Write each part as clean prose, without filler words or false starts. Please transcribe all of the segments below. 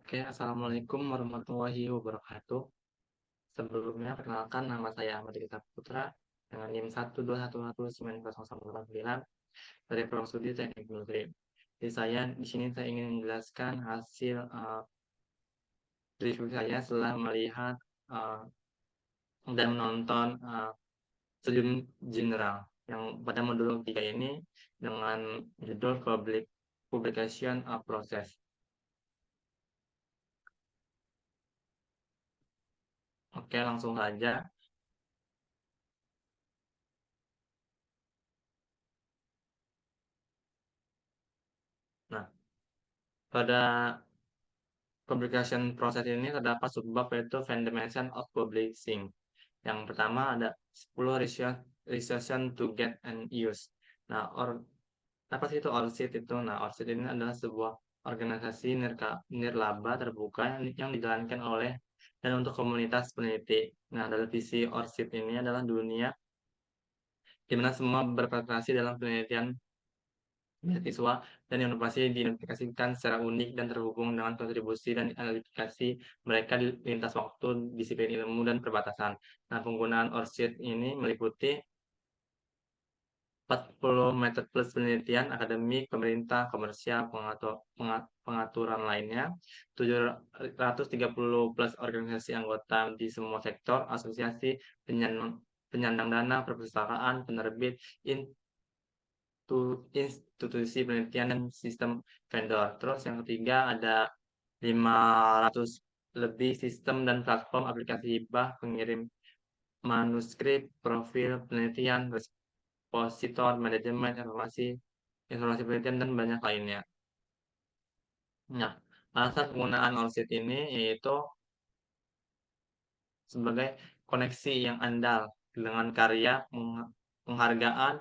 Oke, assalamualaikum warahmatullahi wabarakatuh. Sebelumnya, perkenalkan nama saya Ahmad Rizal Putra dengan NIM 1211909 dari Program Studi Teknik Industri. Di sini saya ingin menjelaskan hasil review saya setelah melihat uh, dan menonton studi general yang pada modul 3 ini dengan judul Publication Process. Oke, langsung saja. Nah, pada publication proses ini terdapat subbab yaitu Foundation of Publishing. Yang pertama ada 10 research to get and use. Nah, apa sih itu ORCID itu? Nah, ORCID ini adalah sebuah organisasi nirlaba terbuka yang dijalankan oleh dan untuk komunitas peneliti. Nah, dalam visi ORCID ini adalah dunia di mana semua berpartisipasi dalam penelitian beasiswa dan inovasi diidentifikasikan secara unik dan terhubung dengan kontribusi dan analitikasi mereka di lintas waktu, disiplin ilmu, dan perbatasan. Nah, penggunaan ORCID ini meliputi 40 metode plus penelitian akademik, pemerintah, komersial, pengaturan lainnya, 730 plus organisasi anggota di semua sektor, asosiasi, penyandang dana, perpustakaan, penerbit, institusi penelitian dan sistem vendor. Terus yang ketiga ada 500 lebih sistem dan platform aplikasi hibah, pengirim manuskrip, profil penelitian, repositor, manajemen informasi penelitian dan banyak lainnya. Nah, alasan penggunaan ORCID ini yaitu sebagai koneksi yang andal dengan karya, penghargaan,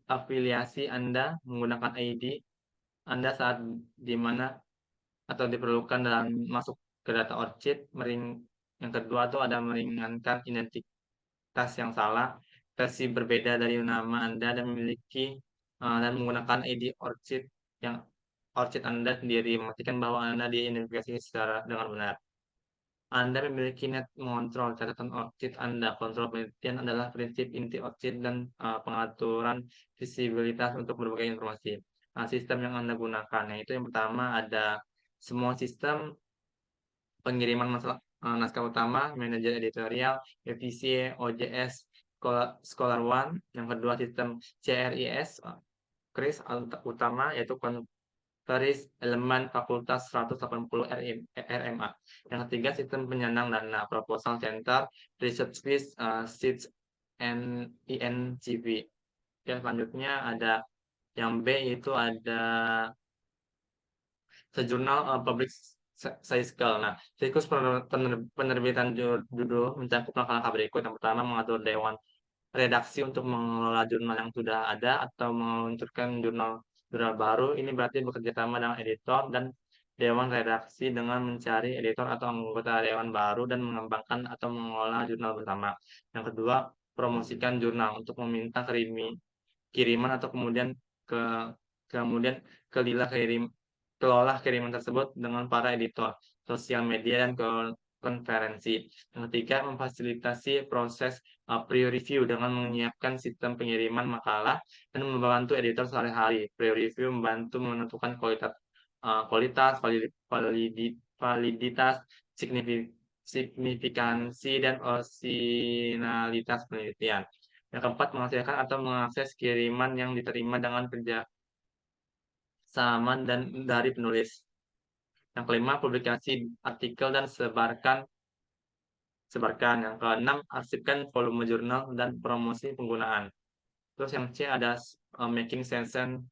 afiliasi Anda menggunakan ID Anda saat di mana atau diperlukan dalam masuk ke data ORCID. Yang kedua itu ada meringankan identitas yang salah, versi berbeda dari nama Anda dan dan menggunakan ID ORCID yang ORCID Anda sendiri, memastikan bahwa Anda diidentifikasi secara dengan benar. Anda memiliki net mengontrol catatan ORCID Anda. Kontrol penelitian adalah prinsip inti ORCID dan pengaturan visibilitas untuk berbagai informasi. Nah, sistem yang Anda gunakan, yaitu yang pertama ada semua sistem pengiriman naskah utama, manajer editorial, FVC, OJS, Scholar One. Yang kedua sistem CRIS, CRIS utama, yaitu Paris elemen fakultas 180 RMA. Yang ketiga sistem penyandang dana, proposal center, research list, seats, and INCV. Yang selanjutnya ada yang B itu ada sejurnal public cycle. Nah, siklus penerbitan judul mencakup langkah-langkah berikut. Yang pertama mengatur dewan redaksi untuk mengelola jurnal yang sudah ada atau meluncurkan jurnal baru. Ini berarti bekerja sama dengan editor dan dewan redaksi dengan mencari editor atau anggota dewan baru dan mengembangkan atau mengelola jurnal bersama. Yang kedua, promosikan jurnal untuk meminta kiriman atau ke kemudian kelola kiriman tersebut dengan para editor, sosial media, dan konferensi. Yang ketiga, memfasilitasi proses peer review dengan menyiapkan sistem pengiriman makalah dan membantu editor sehari-hari. Peer review membantu menentukan kualitas, validitas, signifikansi, dan orisinalitas penelitian. Yang keempat, menghasilkan atau mengakses kiriman yang diterima dengan kerjasama dan dari penulis. Yang kelima, publikasi artikel dan sebarkan. Yang keenam, arsipkan volume jurnal dan promosi penggunaan. Terus yang C making session,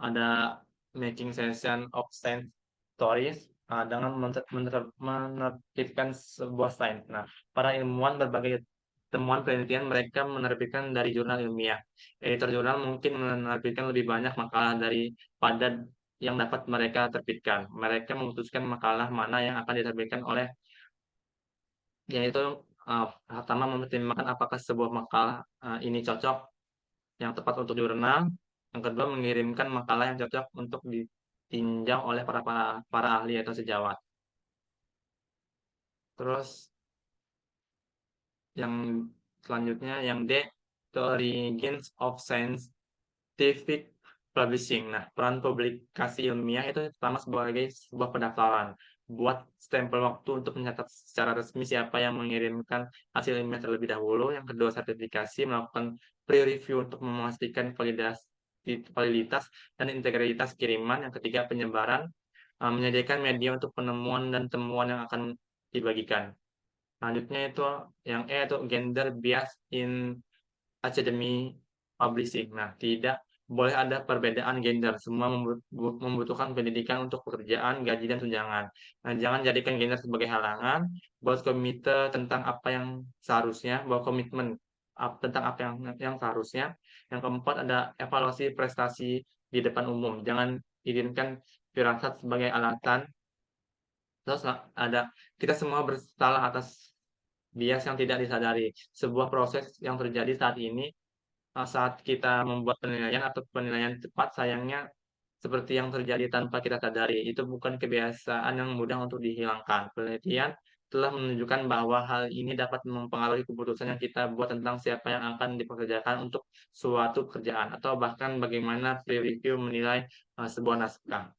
ada making session of science stories dengan menerbitkan sebuah sains. Nah, para ilmuwan berbagai temuan penelitian mereka menerbitkan dari jurnal ilmiah. Editor jurnal mungkin menerbitkan lebih banyak makalah daripada yang dapat mereka terbitkan. Mereka memutuskan makalah mana yang akan diterbitkan yaitu pertama mempertimbangkan apakah sebuah makalah ini cocok yang tepat untuk jurnal. Yang kedua, mengirimkan makalah yang cocok untuk ditinjau oleh para ahli atau sejawat. Terus yang selanjutnya yang D, The Origins of Scientific Publishing. Nah, peran publikasi ilmiah itu pertama sebagai sebuah pendaftaran. Buat stempel waktu untuk mencatat secara resmi siapa yang mengirimkan hasil ilmiah terlebih dahulu. Yang kedua, sertifikasi, melakukan pre-review untuk memastikan validitas dan integritas kiriman. Yang ketiga, penyebaran, menyediakan media untuk penemuan dan temuan yang akan dibagikan. Selanjutnya itu yang E itu gender bias in academy publishing. Nah, tidak boleh ada perbedaan gender. Semua membutuhkan pendidikan untuk pekerjaan, gaji, dan tunjangan. Nah, jangan jadikan gender sebagai halangan. Buat komite tentang apa yang seharusnya, buat komitmen tentang apa yang seharusnya. Yang keempat ada evaluasi prestasi di depan umum. Jangan izinkan firasat sebagai alatan. Terus ada kita semua bersalah atas bias yang tidak disadari. Sebuah proses yang terjadi saat ini, saat kita membuat penilaian atau penilaian cepat, sayangnya seperti yang terjadi tanpa kita sadari. Itu bukan kebiasaan yang mudah untuk dihilangkan. Penelitian telah menunjukkan bahwa hal ini dapat mempengaruhi keputusan yang kita buat tentang siapa yang akan dipekerjakan untuk suatu pekerjaan, atau bahkan bagaimana pre-review menilai sebuah naskah.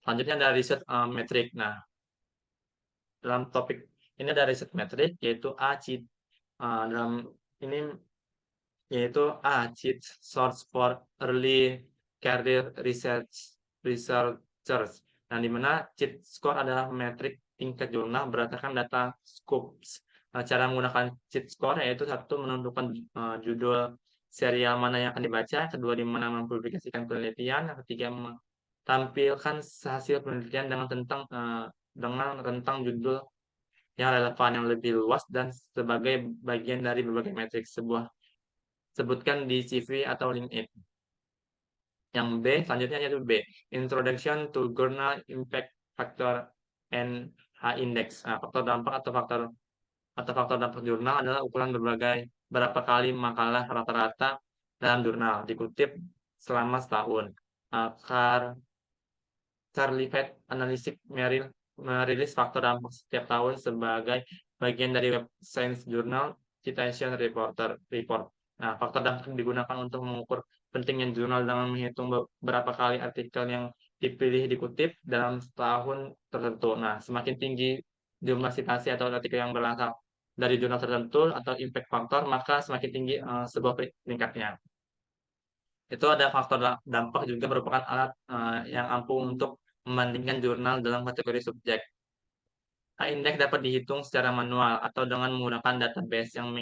Selanjutnya ada riset metrik. Nah, dalam topik ini ada riset metrik, yaitu dalam ini yaitu cheat source for early career researchers. Nah, di mana cheat score adalah metrik tingkat jurnal berdasarkan data Scopus. Cara menggunakan cheat score yaitu satu, menentukan judul serial mana yang akan dibaca, kedua, di mana mempublikasikan penelitian, yang ketiga, tampilkan hasil penelitian dengan rentang judul yang relevan yang lebih luas dan sebagai bagian dari berbagai metrik sebutkan di CV atau LinkedIn. Yang B selanjutnya yaitu B, Introduction to Journal Impact Factor and H-Index. Nah, faktor dampak atau faktor dampak jurnal adalah ukuran berapa kali makalah rata-rata dalam jurnal dikutip selama setahun. Charlie Fed Analytics merilis faktor dampak setiap tahun sebagai bagian dari web science journal Citation Report. Nah, faktor dampak digunakan untuk mengukur pentingnya jurnal dengan menghitung berapa kali artikel yang dipilih dikutip dalam setahun tertentu. Nah, semakin tinggi jumlah citasi atau artikel yang berasal dari jurnal tertentu atau impact faktor, maka semakin tinggi sebuah peringkatnya. Itu ada faktor dampak juga merupakan alat yang ampuh untuk membandingkan jurnal dalam kategori subjek. Indeks dapat dihitung secara manual atau dengan menggunakan database yang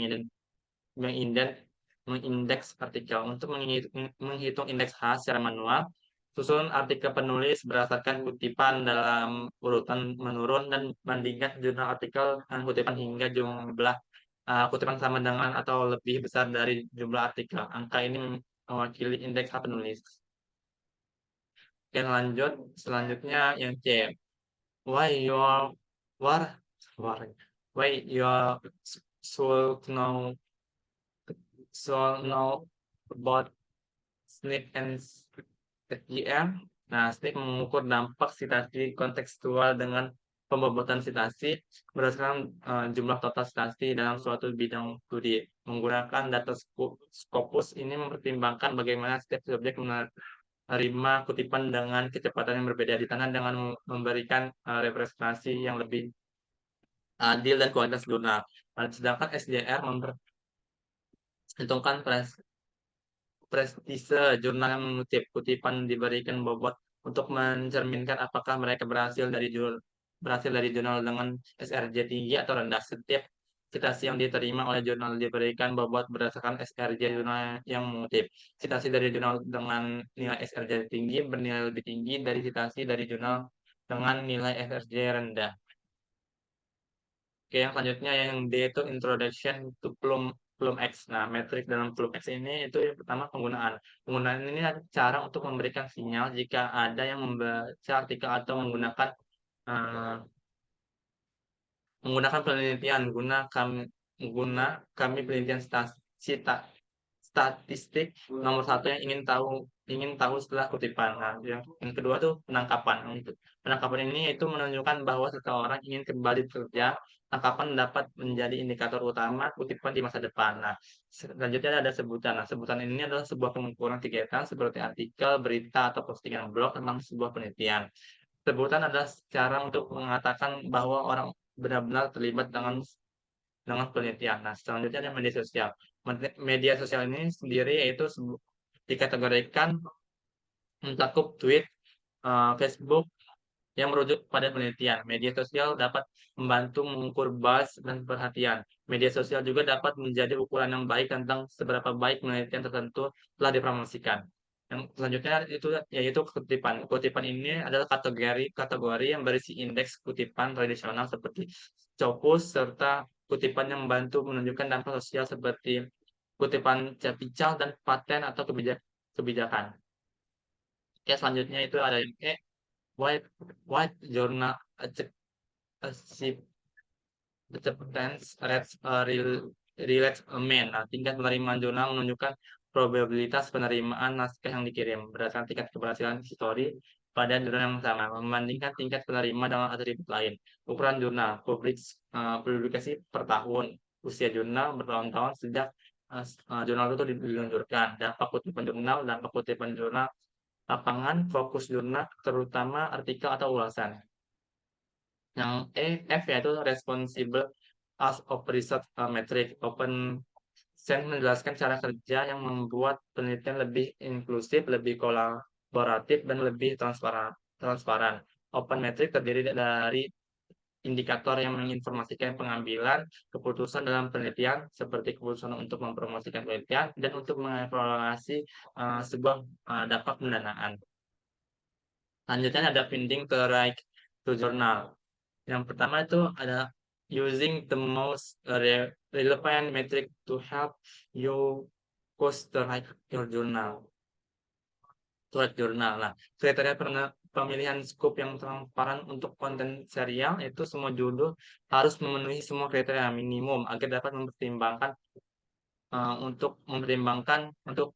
mengindeks artikel. Untuk menghitung indeks H secara manual, susun artikel penulis berdasarkan kutipan dalam urutan menurun dan bandingkan jurnal artikel dengan kutipan hingga jumlah kutipan sama dengan atau lebih besar dari jumlah artikel. Angka ini mewakili indeks H penulis. Oke, lanjut. Selanjutnya yang C. Why your war war why your should know about SNP and SGM. Nah, SNP mengukur dampak sitasi kontekstual dengan pembobotan sitasi berdasarkan jumlah total sitasi dalam suatu bidang studi. Menggunakan data Scopus ini mempertimbangkan bagaimana setiap subjek menerima kutipan dengan kecepatan yang berbeda di tangan dengan memberikan representasi yang lebih adil dan kualitas jurnal. Sedangkan SJR memperhitungkan prestise jurnal yang mengutip. Kutipan diberikan bobot untuk mencerminkan apakah mereka berhasil dari jurnal dengan SRJ tinggi atau rendah. Setiap citasi yang diterima oleh jurnal diberikan bobot berdasarkan SRJ jurnal yang mengutip. Citasi dari jurnal dengan nilai SRJ tinggi bernilai lebih tinggi dari citasi dari jurnal dengan nilai SRJ rendah. Oke, yang selanjutnya yang D itu Introduction to Plum X. Nah, metrik dalam Plum X ini itu yang pertama penggunaan. Penggunaan ini adalah cara untuk memberikan sinyal jika ada yang membaca artikel atau uh, menggunakan penelitian guna kami penelitian statistik nomor satu yang ingin tahu setelah kutipan. Nah, yang kedua tuh penangkapan. Untuk penangkapan ini itu menunjukkan bahwa seseorang ingin kembali bekerja. Tangkapan dapat menjadi indikator utama kutipan di masa depan. Nah, selanjutnya ada sebutan. Nah, sebutan ini adalah sebuah pengumpulan kegiatan seperti artikel, berita, atau postingan blog tentang sebuah penelitian. Sebutan adalah cara untuk mengatakan bahwa orang benar-benar terlibat dengan penelitian. Nah, selanjutnya ada media sosial. Media sosial ini sendiri yaitu dikategorikan mencakup tweet, Facebook yang merujuk pada penelitian. Media sosial dapat membantu mengukur buzz dan perhatian. Media sosial juga dapat menjadi ukuran yang baik tentang seberapa baik penelitian tertentu telah dipromosikan. Yang selanjutnya itu yaitu kutipan. Kutipan ini adalah kategori yang berisi indeks kutipan tradisional seperti Scopus serta kutipan yang membantu menunjukkan dampak sosial seperti kutipan capical dan paten atau kebijakan. Oke, selanjutnya itu ada yang White White Journal Acceptance Rates Relate-ment. Nah, tingkat penerimaan jurnal menunjukkan probabilitas penerimaan naskah yang dikirim berdasarkan tingkat keberhasilan histori pada jurnal yang sama membandingkan tingkat penerima dengan atribut lain. Ukuran jurnal, publikasi per tahun, usia jurnal bertahun-tahun sejak jurnal itu diluncurkan, dampak kutipan jurnal lapangan, fokus jurnal, terutama artikel atau ulasan. Yang F yaitu responsible as of research metric. Open Sense menjelaskan cara kerja yang membuat penelitian lebih inklusif, lebih kolaboratif, dan lebih transparan. Open metric terdiri dari indikator yang menginformasikan pengambilan keputusan dalam penelitian, seperti keputusan untuk mempromosikan penelitian dan untuk mengevaluasi sebuah dampak pendanaan. Selanjutnya ada finding the right to journal. Yang pertama itu ada using the most relevant metric to help you post the right your journal. Nah, kriteria pemilihan scope yang transparan untuk konten serial itu semua judul harus memenuhi semua kriteria minimum agar dapat mempertimbangkan untuk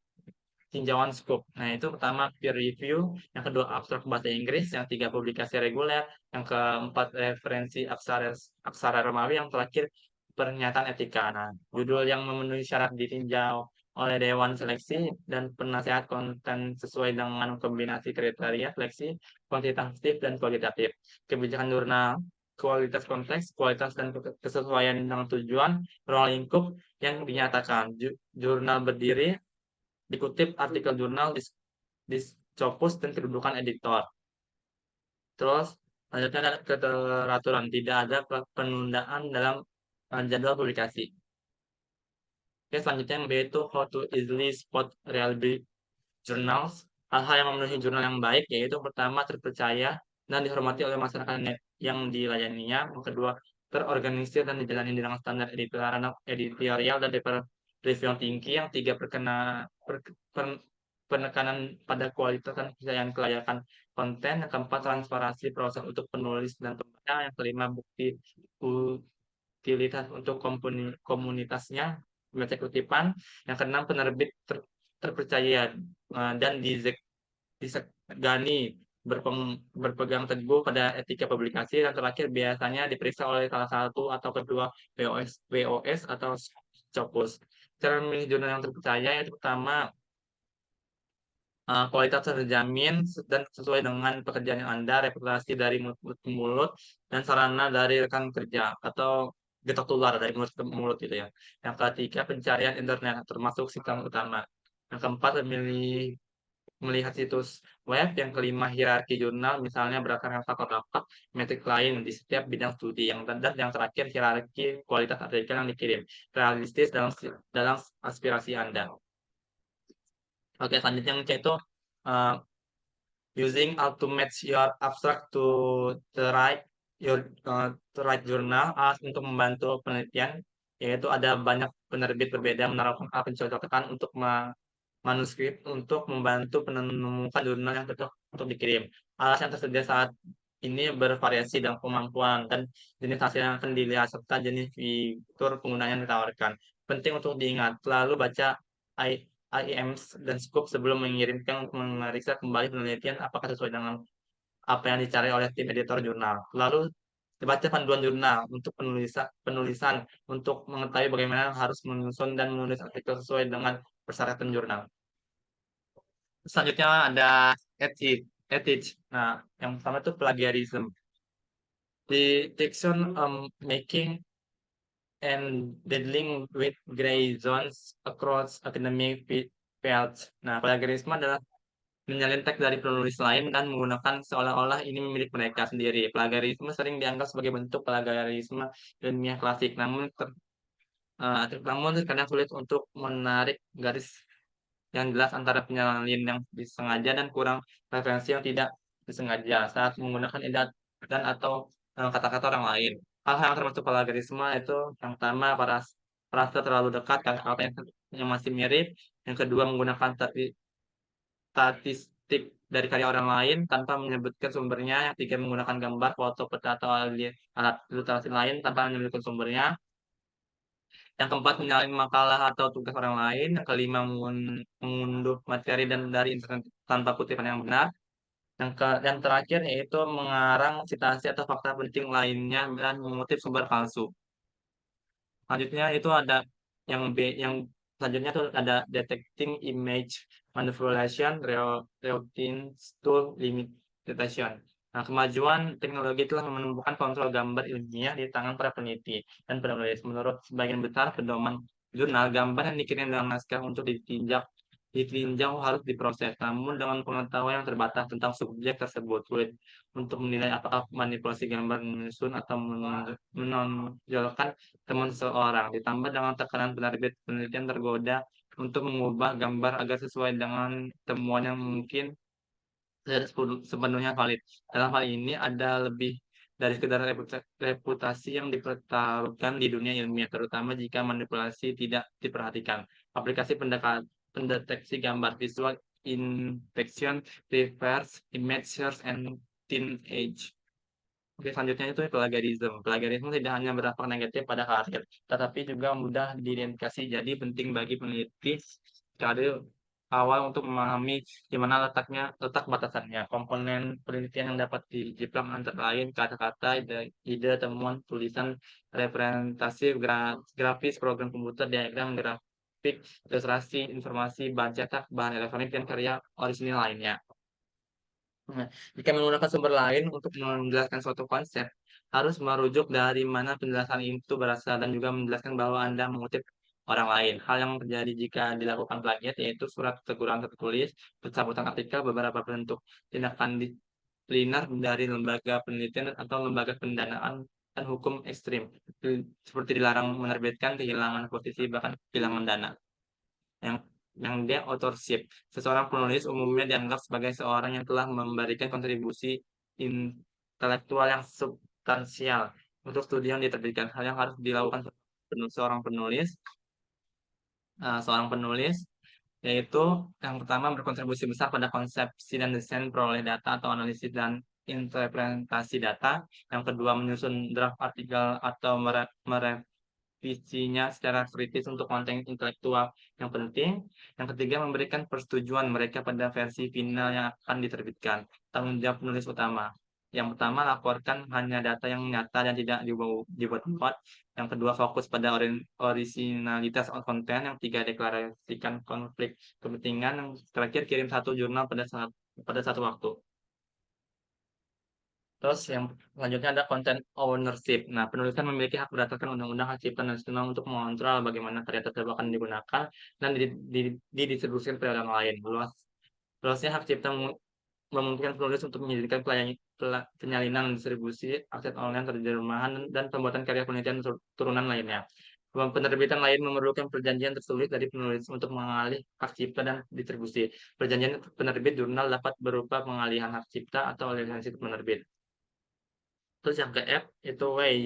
tinjauan scope. Nah, itu pertama peer review, yang kedua abstrak bahasa Inggris, yang tiga publikasi reguler, yang keempat referensi aksara Romawi, yang terakhir pernyataan etika. Nah, judul yang memenuhi syarat ditinjau oleh Dewan Seleksi dan penasehat konten sesuai dengan kombinasi kriteria seleksi kuantitatif dan kualitatif. Kebijakan jurnal, kualitas konteks, kualitas dan kesesuaian dengan tujuan, ruang lingkup yang dinyatakan. Jurnal berdiri dikutip artikel jurnal di Scopus dan kedudukan editor. Terus selanjutnya ada keteraturan, tidak ada penundaan dalam jadwal publikasi. Oke, selanjutnya yang B itu how to easily spot reliable journals. Hal-hal yang memenuhi jurnal yang baik yaitu pertama terpercaya dan dihormati oleh masyarakat yang dilayaninya. Yang kedua terorganisir dan dijalani dengan standar editorial dan review yang tinggi. Yang tiga penekanan pada kualitas dan kelayakan konten. Yang keempat transparansi proses untuk penulis dan pembaca. Yang kelima bukti utilitas untuk komunitasnya membaca kutipan. Yang keenam penerbit terpercaya dan disegani berpegang teguh pada etika publikasi. Dan terakhir biasanya diperiksa oleh salah satu atau kedua WOS atau Scopus. Cara memilih jurnal yang terpercaya yang pertama kualitas terjamin dan sesuai dengan pekerjaan yang Anda, reputasi dari mulut ke mulut, dan sarana dari rekan kerja atau getok tular dari mulut ke mulut gitu ya. Yang ketiga pencarian internet termasuk situs utama. Yang keempat melihat situs web. Yang kelima hierarki jurnal misalnya berdasarkan faktor-faktor metrik lain di setiap bidang studi. Dan yang terakhir hierarki kualitas artikel yang dikirim realistis dalam aspirasi Anda. Oke, selanjutnya yang C itu uh, using how to match your abstract to the right journal untuk membantu penelitian, yaitu ada banyak penerbit berbeda menaruhkan pencocokan untuk manuskrip untuk membantu menemukan jurnal yang cocok untuk dikirim. Alas yang tersedia saat ini bervariasi dalam kemampuan dan jenis hasil yang akan dilihat serta jenis fitur penggunaan yang ditawarkan. Penting untuk diingat, selalu baca IMs dan Scoop sebelum mengirimkan untuk memeriksa kembali penelitian apakah sesuai dengan apa yang dicari oleh tim editor jurnal. Lalu dibaca panduan jurnal untuk penulisan untuk mengetahui bagaimana harus menyusun dan menulis artikel sesuai dengan persyaratan jurnal. Selanjutnya ada ethics. Nah, yang pertama itu plagiarism. Detection, making and dealing with gray zones across academic fields. Nah, plagiarisme adalah menyalin teks dari penulis lain dan menggunakan seolah-olah ini milik mereka sendiri. Plagiarisme sering dianggap sebagai bentuk plagiarisme ilmiah klasik, namun kadang sulit untuk menarik garis yang jelas antara penyalin yang disengaja dan kurang referensi yang tidak disengaja saat menggunakan edat dan atau kata-kata orang lain. Hal-hal yang termasuk plagiarisme itu yang pertama frase terlalu dekat, kata-kata yang masih mirip. Yang kedua menggunakan statistik dari karya orang lain tanpa menyebutkan sumbernya. Yang tiga menggunakan gambar, foto, peta atau alat ilustrasi lain tanpa menyebutkan sumbernya. Yang keempat, menyalin makalah atau tugas orang lain. Yang kelima, mengunduh materi dan dari internet tanpa kutipan yang benar. Yang terakhir yaitu mengarang citasi atau fakta penting lainnya dan mengutip sumber palsu. Selanjutnya itu ada yang selanjutnya itu ada detecting image manipulation, routines tool limitation. Nah, kemajuan teknologi telah menemukan kontrol gambar ilmiah di tangan para peneliti dan penulis. Menurut sebagian besar pedoman jurnal, gambar yang dikirim dalam naskah untuk ditinjau harus diproses. Namun dengan pengetahuan yang terbatas tentang subjek tersebut, sulit untuk menilai apakah manipulasi gambar menyusun atau menonjolkan teman seseorang. Ditambah dengan tekanan penerbit, penelitian tergoda untuk mengubah gambar agar sesuai dengan temuan yang mungkin tidak sepenuhnya valid. Dalam hal ini ada lebih dari sekedar reputasi yang dipertaruhkan di dunia ilmiah, terutama jika manipulasi tidak diperhatikan. Aplikasi pendeteksi gambar visual inspection, reverse image search, and teenage. Oke, selanjutnya itu plagiarism. Plagiarisme tidak hanya berdampak negatif pada karir, tetapi juga mudah diidentifikasi. Jadi penting bagi peneliti cari awal untuk memahami di mana letak batasannya. Komponen penelitian yang dapat dijiplak antara lain kata-kata, ide, temuan, tulisan, representasi, grafis, program komputer, diagram, grafik, ilustrasi, informasi, bahan cetak, bahan elektronik, dan karya orisinil lainnya. Nah, jika menggunakan sumber lain untuk menjelaskan suatu konsep, harus merujuk dari mana penjelasan itu berasal dan juga menjelaskan bahwa Anda mengutip orang lain. Hal yang terjadi jika dilakukan plagiat yaitu surat teguran tertulis, pencabutan artikel, beberapa bentuk tindakan disipliner dari lembaga penelitian atau lembaga pendanaan dan hukum ekstrim, seperti dilarang menerbitkan, kehilangan posisi, bahkan kehilangan dana. Yang dia authorship. Seseorang penulis umumnya dianggap sebagai seorang yang telah memberikan kontribusi intelektual yang substansial untuk studi yang diterbitkan. Hal yang harus dilakukan seorang penulis, seorang penulis yaitu yang pertama berkontribusi besar pada konsepsi dan desain peroleh data atau analisis dan interpretasi data. Yang kedua menyusun draft artikel atau visinya secara kritis untuk konten intelektual yang penting. Yang ketiga, memberikan persetujuan mereka pada versi final yang akan diterbitkan. Tanggung jawab penulis utama. Yang pertama, laporkan hanya data yang nyata dan tidak dibuat-buat. Yang kedua, fokus pada orisinalitas konten. Yang tiga, deklarasikan konflik kepentingan. Yang terakhir, kirim satu jurnal pada satu waktu. Terus yang selanjutnya ada content ownership. Nah, penulis kan memiliki hak berdasarkan Undang-Undang Hak Cipta Nasional untuk mengontrol bagaimana karya tersebut akan digunakan dan didistribusikan ke orang lain. Luasnya hak cipta memungkinkan penulis untuk menyediakan penyalinan distribusi, akses online, terjemahan, dan pembuatan karya penelitian turunan lainnya. Penerbitan lain memerlukan perjanjian tertulis dari penulis untuk mengalih hak cipta dan distribusi. Perjanjian penerbit jurnal dapat berupa pengalihan hak cipta atau lisensi penerbit. Terus yang ke F itu way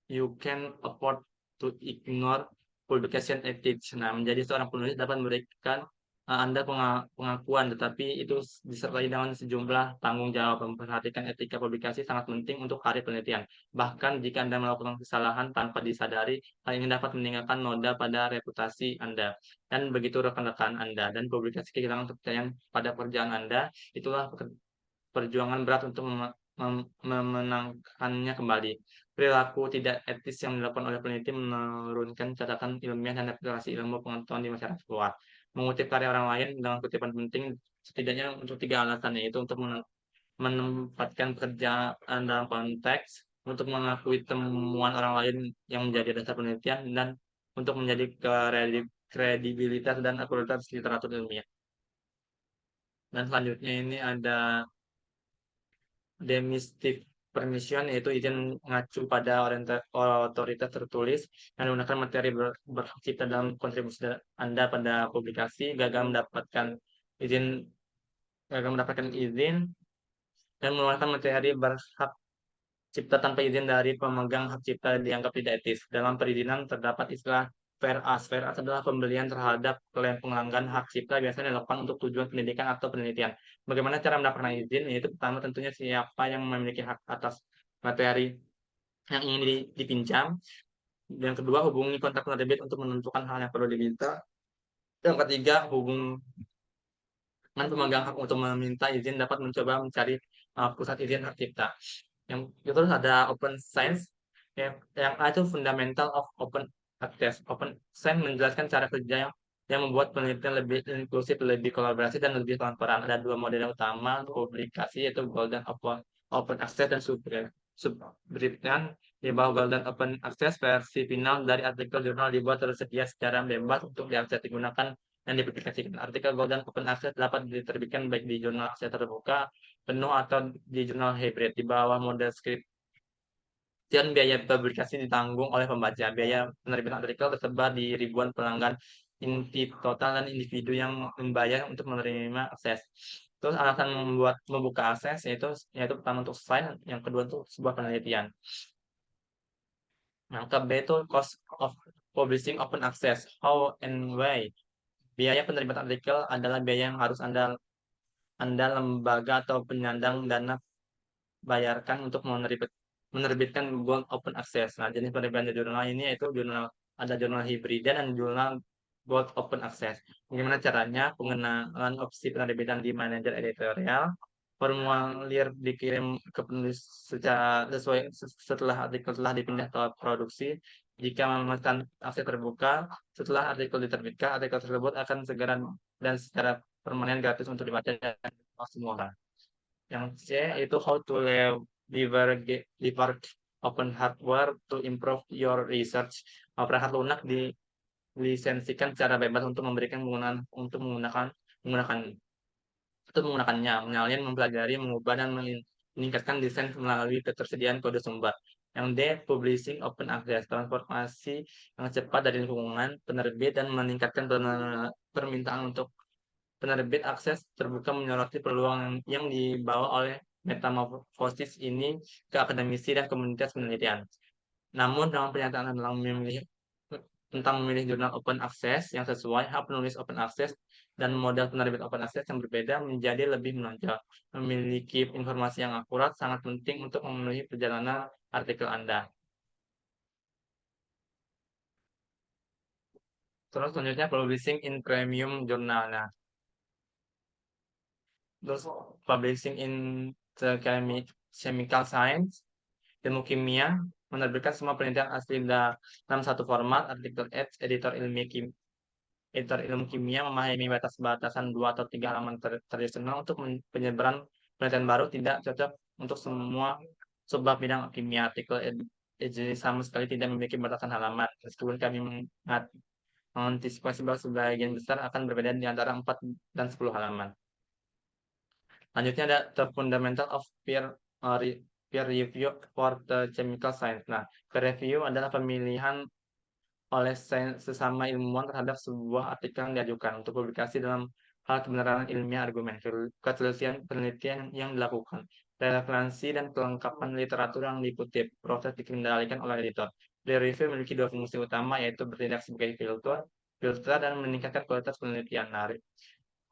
you can afford to ignore publication ethics. Nah, menjadi seorang penulis dapat memberikan Anda pengakuan, tetapi itu disertai dengan sejumlah tanggung jawab. Memperhatikan etika publikasi sangat penting untuk karir penelitian. Bahkan jika Anda melakukan kesalahan tanpa disadari, hal ini dapat meninggalkan noda pada reputasi Anda. Dan begitu rekan-rekan Anda dan publikasi kehilangan kepercayaan pada pekerjaan Anda, itulah perjuangan berat untuk memenangkannya kembali. Perilaku tidak etis yang dilakukan oleh peneliti menurunkan catatan ilmiah dan aplikasi ilmu pengetahuan di masyarakat luas. Mengutip karya orang lain dengan kutipan penting setidaknya untuk 3 alasan, yaitu untuk menempatkan pekerjaan dalam konteks, untuk mengakui temuan orang lain yang menjadi dasar penelitian, dan untuk menjadi kredibilitas dan akuratabilitas literatur ilmiah. Dan selanjutnya ini ada Demystic permission, yaitu izin mengacu pada otoritas tertulis yang menggunakan materi berhak cipta dalam kontribusi Anda pada publikasi. Izin Gagal mendapatkan izin dan mengeluarkan materi berhak cipta tanpa izin dari pemegang hak cipta dianggap tidak etis. Dalam perizinan terdapat istilah fair use. Fair use adalah pembelian terhadap klaim pelanggan hak cipta biasanya dilakukan untuk tujuan pendidikan atau penelitian. Bagaimana cara mendapatkan izin? Yaitu pertama tentunya siapa yang memiliki hak atas materi yang ingin dipinjam. Yang kedua, hubungi kontak penerbit untuk menentukan hal yang perlu diminta. Yang ketiga, hubungi dengan pemegang hak untuk meminta izin, dapat mencoba mencari pusat izin hak cipta. Yang terus ada open science, yang A itu fundamental of open access. Open science menjelaskan cara kerja yang membuat penelitian lebih inklusif, lebih kolaborasi, dan lebih transparan. Ada dua model utama publikasi, yaitu Golden Open Access dan Subscription. Di bawah Golden Open Access, versi final dari artikel jurnal dibuat tersedia secara bebas untuk diakses, digunakan, dan dipublikasikan. Artikel Golden Open Access dapat diterbitkan baik di jurnal akses terbuka penuh atau di jurnal hybrid. Di bawah model script, dan biaya publikasi ditanggung oleh pembaca. Biaya penerbitan artikel tersebar di ribuan pelanggan inti total dan individu yang membayar untuk menerima akses. Terus alasan membuka akses yaitu pertama untuk science, yang kedua untuk sebuah penelitian. Yang B itu cost of publishing open access, how and why. Biaya penerbitan artikel adalah biaya yang harus Anda lembaga atau penyandang dana bayarkan untuk menerbitkan Gold Open Access. Nah, jenis penerbitan jurnal ini yaitu ada jurnal hibrida dan jurnal Gold Open Access. Bagaimana caranya? Pengenalan opsi penerbitan di manajer editorial. Formulir dikirim ke penulis setelah artikel telah dipindah ke produksi. Jika memesan akses terbuka, setelah artikel diterbitkan, artikel tersebut akan segera dan secara permanen gratis untuk dibaca dan semua orang. Yang C itu how to leverage open hardware to improve your research. Perangkat lunak dilisensikan secara bebas untuk memberikan menggunakannya, menyalin, mempelajari, mengubah, dan meningkatkan desain melalui ketersediaan kode sumber. Yang D, publishing open access, transformasi yang cepat dari lingkungan penerbit dan meningkatkan permintaan untuk penerbit. Akses terbuka menyoroti peluang yang dibawa oleh metamorfosis ini ke akademisi dan komunitas penelitian. Namun, dalam pernyataan tentang memilih jurnal open access yang sesuai, hak penulis open access dan model penerbit open access yang berbeda menjadi lebih menonjol. Memiliki informasi yang akurat sangat penting untuk memenuhi perjalanan artikel Anda. Terus selanjutnya publishing in premium journal. Nah, terus publishing in the chemical science, ilmu kimia, menerbitkan semua penelitian asli dalam satu format. Artikel Edge, editor ilmu kimia memahami batas-batasan 2 atau 3 halaman tradisional untuk penyebaran penelitian baru tidak cocok untuk semua subbab bidang kimia. Artikel Edge sama sekali tidak memiliki batasan halaman. Meskipun kami mengantisipasi bahwa sebagian besar akan berbeda di antara 4 dan 10 halaman. Lanjutnya ada the fundamental of peer review for the chemical science. Nah, peer review adalah pemilihan oleh sesama ilmuwan terhadap sebuah artikel yang diajukan untuk publikasi dalam hal kebenaran ilmiah, argumen, penelitian yang dilakukan, relevansi dan kelengkapan literatur yang dikutip. Proses dikendalikan oleh editor. Peer review memiliki dua fungsi utama, yaitu bertindak sebagai filter dan meningkatkan kualitas penelitian.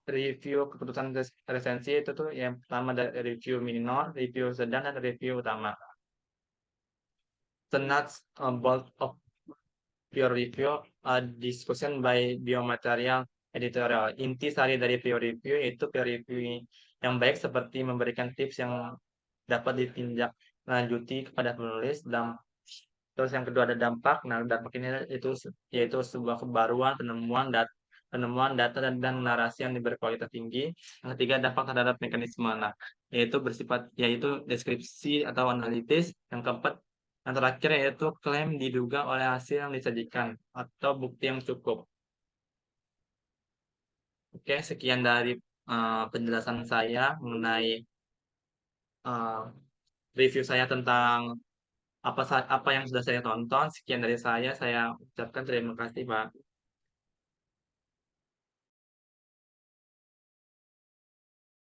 review keputusan resensi itu tuh yang pertama ada review minor, review sedang, dan review utama. The nuts bulk of peer review discussion by biomaterial editorial. Inti sari dari peer review yaitu peer review yang baik seperti memberikan tips yang dapat ditindaklanjuti kepada penulis. Dan terus yang kedua ada dampak. Nah, dampak ini yaitu sebuah kebaruan, penemuan data dan narasi yang berkualitas tinggi. Yang ketiga dampak terhadap mekanisme. Nah, yaitu deskripsi atau analitis. Yang keempat, yang terakhir yaitu klaim diduga oleh hasil yang disajikan atau bukti yang cukup. Oke, sekian dari penjelasan saya mengenai uh, review saya tentang apa yang sudah saya tonton. Sekian dari saya ucapkan terima kasih, Pak.